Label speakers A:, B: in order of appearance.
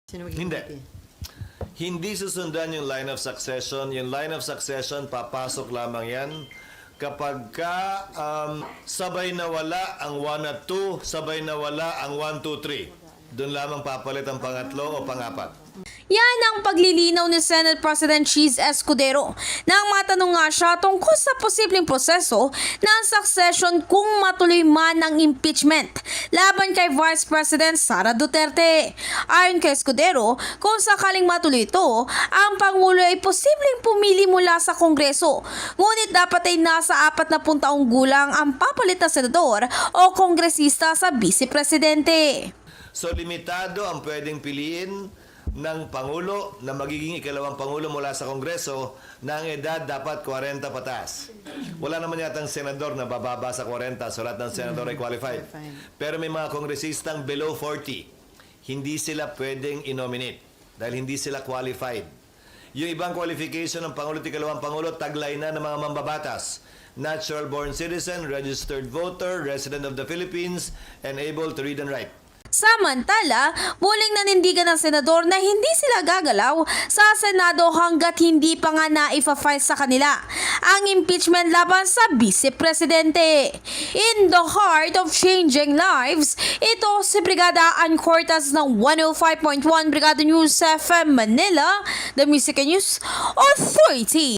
A: Hindi. Hindi susundan yung line of succession. Yung line of succession, papasok lamang yan kapag sabay na wala ang 1 at 2, sabay na wala ang 1, 2, 3. Doon lamang papalit ang pangatlo o pangapat.
B: Yan ang paglilinaw ni Senate President Cheese Escudero nang matanong nga siya tungkol sa posibleng proseso ng succession kung matuloy man ang impeachment laban kay Vice President Sara Duterte. Ayon kay Escudero, kung sakaling matuloy ito, ang Pangulo ay posibleng pumili mula sa Kongreso. Ngunit dapat ay nasa 40 taong gulang ang papalit na senador o kongresista sa Vice Presidente.
A: So limitado ang pwedeng piliin ng Pangulo na magiging ikalawang Pangulo mula sa Kongreso na ang edad dapat 40 patas. Wala naman yatang senador na bababa sa 40, so lahat ng senador ay qualified. Pero may mga kongresistang below 40, hindi sila pwedeng i-nominate dahil hindi sila qualified. Yung ibang qualification ng Pangulo at ikalawang Pangulo, taglay na ng mga mambabatas. Natural born citizen, registered voter, resident of the Philippines, and able to read and write.
B: Samantala, muling nanindigan ng senador na hindi sila gagalaw sa Senado hanggat hindi pa nga na-file sa kanila ang impeachment laban sa Vice Presidente. In the heart of changing lives, ito si Brigada Ann Cortas ng 105.1 Brigada News FM Manila, the Music and News Authority.